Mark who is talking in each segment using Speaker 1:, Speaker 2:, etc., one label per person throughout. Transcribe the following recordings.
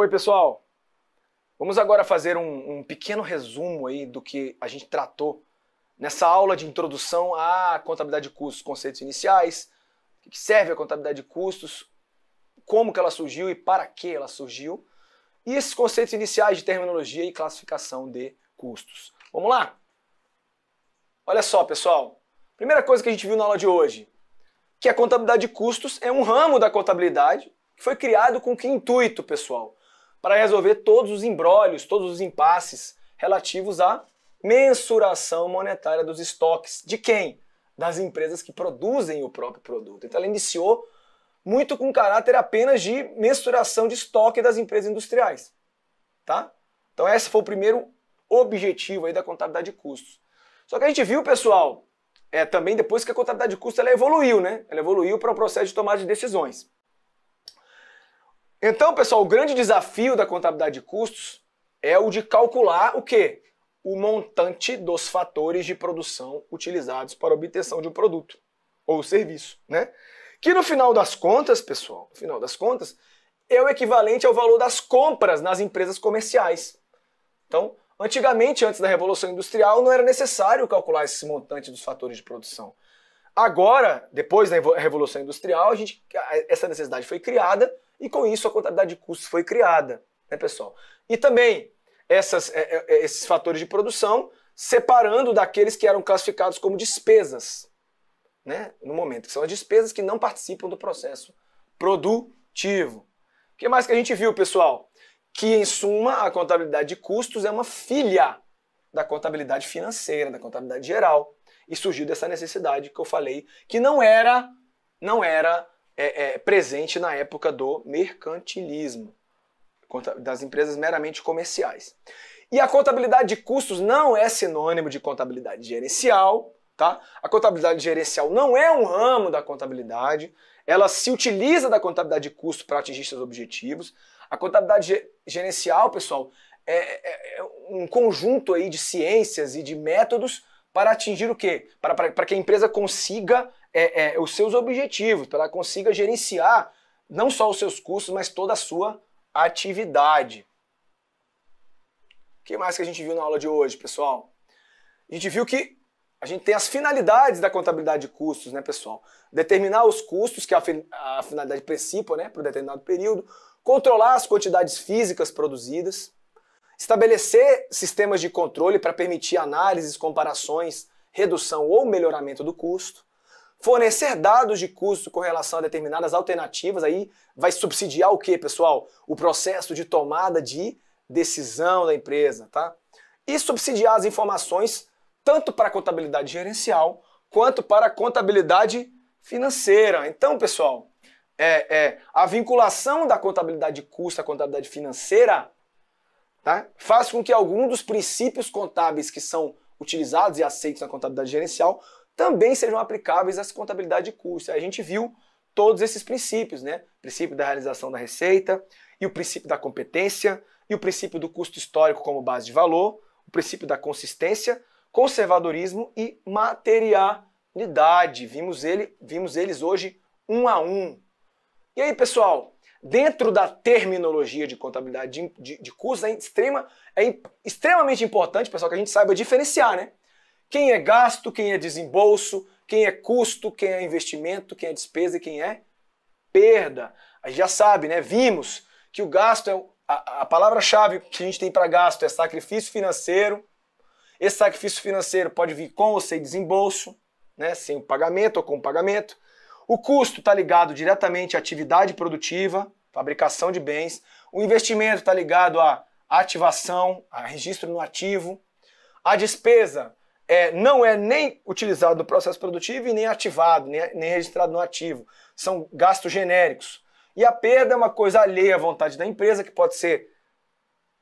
Speaker 1: Oi, pessoal. Vamos agora fazer um pequeno resumo aí do que a gente tratou nessa aula de introdução à contabilidade de custos, conceitos iniciais, o que serve a contabilidade de custos, como que ela surgiu e para que ela surgiu, e esses conceitos iniciais de terminologia e classificação de custos. Vamos lá? Olha só, pessoal. Primeira coisa que a gente viu na aula de hoje, que a contabilidade de custos é um ramo da contabilidade que foi criado com que intuito, pessoal? Para resolver todos os embrólios, todos os impasses relativos à mensuração monetária dos estoques. De quem? Das empresas que produzem o próprio produto. Então ela iniciou muito com caráter apenas de mensuração de estoque das empresas industriais. Tá? Então esse foi o primeiro objetivo aí da contabilidade de custos. Só que a gente viu, pessoal, também depois que a contabilidade de custos ela evoluiu, né? Ela evoluiu para um processo de tomada de decisões. Então, pessoal, o grande desafio da contabilidade de custos é o de calcular o quê? O montante dos fatores de produção utilizados para a obtenção de um produto ou serviço, né? Que no final das contas, pessoal, no final das contas, é o equivalente ao valor das compras nas empresas comerciais. Então, antigamente, antes da Revolução Industrial, não era necessário calcular esse montante dos fatores de produção. Agora, depois da Revolução Industrial, essa necessidade foi criada e com isso a contabilidade de custos foi criada, né, pessoal? E também esses fatores de produção separando daqueles que eram classificados como despesas, né, no momento, que são as despesas que não participam do processo produtivo. O que mais que a gente viu, pessoal? Que, em suma, a contabilidade de custos é uma filha da contabilidade financeira, da contabilidade geral. E surgiu dessa necessidade que eu falei, que não era presente na época do mercantilismo, das empresas meramente comerciais. E a contabilidade de custos não é sinônimo de contabilidade gerencial, tá? A contabilidade gerencial não é um ramo da contabilidade, ela se utiliza da contabilidade de custos para atingir seus objetivos. A contabilidade gerencial, pessoal, é um conjunto aí de ciências e de métodos para atingir o quê? Para que a empresa consiga os seus objetivos, para que ela consiga gerenciar não só os seus custos, mas toda a sua atividade. O que mais que a gente viu na aula de hoje, pessoal? A gente viu que a gente tem as finalidades da contabilidade de custos, né, pessoal? Determinar os custos, que é a finalidade principal, né, para um determinado período, controlar as quantidades físicas produzidas, estabelecer sistemas de controle para permitir análises, comparações, redução ou melhoramento do custo, fornecer dados de custo com relação a determinadas alternativas, aí vai subsidiar o que, pessoal? O processo de tomada de decisão da empresa, tá? E subsidiar as informações tanto para a contabilidade gerencial quanto para a contabilidade financeira. Então, pessoal, a vinculação da contabilidade de custo à contabilidade financeira, tá, faz com que alguns dos princípios contábeis que são utilizados e aceitos na contabilidade gerencial também sejam aplicáveis à contabilidade de custos. A gente viu todos esses princípios, né? O princípio da realização da receita, e o princípio da competência, e o princípio do custo histórico como base de valor, o princípio da consistência, conservadorismo e materialidade. Vimos eles hoje um a um. E aí, pessoal, dentro da terminologia de contabilidade de custos, é extremamente importante, pessoal, que a gente saiba diferenciar, né? Quem é gasto, quem é desembolso, quem é custo, quem é investimento, quem é despesa e quem é perda. A gente já sabe, né? Vimos que o gasto a palavra-chave que a gente tem para gasto é sacrifício financeiro. Esse sacrifício financeiro pode vir com ou sem desembolso, né? Sem o pagamento ou com o pagamento. O custo está ligado diretamente à atividade produtiva, fabricação de bens. O investimento está ligado à ativação, a registro no ativo. A despesa não é nem utilizado no processo produtivo e nem ativado, nem registrado no ativo. São gastos genéricos. E a perda é uma coisa alheia à vontade da empresa, que pode ser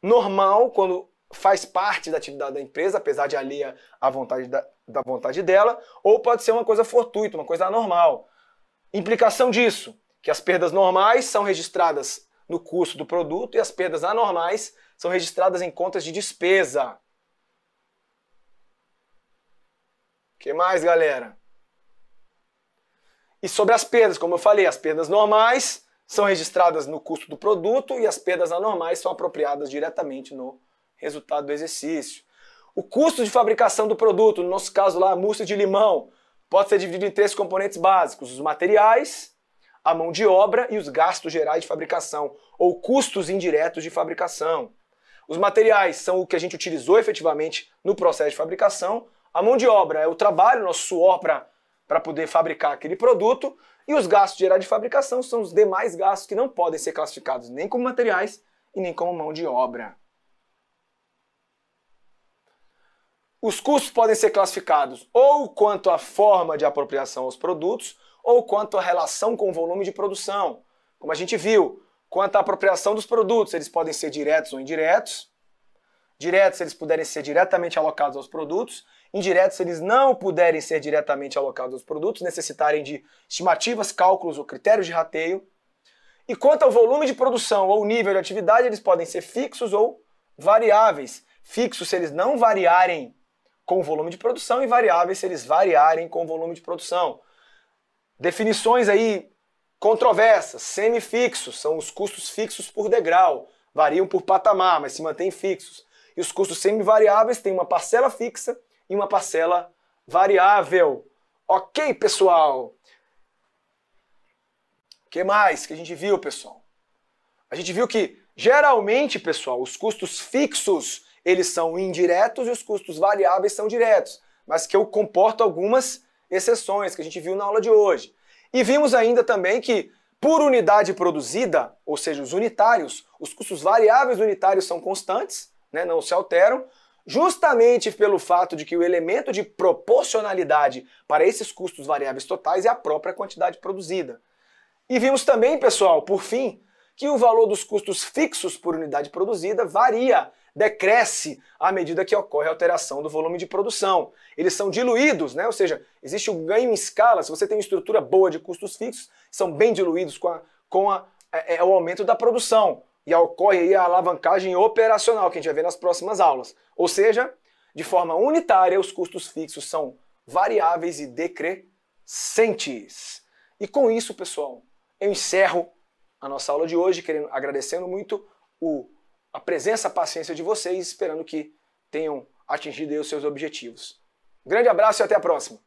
Speaker 1: normal quando faz parte da atividade da empresa, apesar de alheia à vontade da vontade dela, ou pode ser uma coisa fortuita, uma coisa anormal. Implicação disso, que as perdas normais são registradas no custo do produto e as perdas anormais são registradas em contas de despesa. O que mais, galera? E sobre as perdas, como eu falei, as perdas normais são registradas no custo do produto e as perdas anormais são apropriadas diretamente no resultado do exercício. O custo de fabricação do produto, no nosso caso lá, a mousse de limão, pode ser dividido em 3 componentes básicos: os materiais, a mão de obra e os gastos gerais de fabricação, ou custos indiretos de fabricação. Os materiais são o que a gente utilizou efetivamente no processo de fabricação, a mão de obra é o trabalho, nosso suor para poder fabricar aquele produto, e os gastos gerais de fabricação são os demais gastos que não podem ser classificados nem como materiais e nem como mão de obra. Os custos podem ser classificados ou quanto à forma de apropriação aos produtos, ou quanto à relação com o volume de produção. Como a gente viu, quanto à apropriação dos produtos, eles podem ser diretos ou indiretos. Diretos, se eles puderem ser diretamente alocados aos produtos. Indiretos, se eles não puderem ser diretamente alocados aos produtos, necessitarem de estimativas, cálculos ou critérios de rateio. E quanto ao volume de produção ou nível de atividade, eles podem ser fixos ou variáveis. Fixos, se eles não variarem com o volume de produção, e variáveis, se eles variarem com o volume de produção. Definições aí controversas: semifixos são os custos fixos por degrau, variam por patamar, mas se mantêm fixos. E os custos semivariáveis têm uma parcela fixa e uma parcela variável. Ok, pessoal? O que mais que a gente viu, pessoal? A gente viu que, geralmente, pessoal, os custos fixos, eles são indiretos e os custos variáveis são diretos, mas que eu comporto algumas exceções que a gente viu na aula de hoje. E vimos ainda também que, por unidade produzida, ou seja, os unitários, os custos variáveis unitários são constantes, né, não se alteram, justamente pelo fato de que o elemento de proporcionalidade para esses custos variáveis totais é a própria quantidade produzida. E vimos também, pessoal, por fim, que o valor dos custos fixos por unidade produzida varia, decresce à medida que ocorre a alteração do volume de produção. Eles são diluídos, né? Ou seja, existe um ganho em escala. Se você tem uma estrutura boa de custos fixos, são bem diluídos com o aumento da produção. E ocorre aí a alavancagem operacional, que a gente vai ver nas próximas aulas. Ou seja, de forma unitária, os custos fixos são variáveis e decrescentes. E com isso, pessoal, eu encerro a nossa aula de hoje, agradecendo muito a presença, a paciência de vocês, esperando que tenham atingido aí os seus objetivos. Um grande abraço e até a próxima!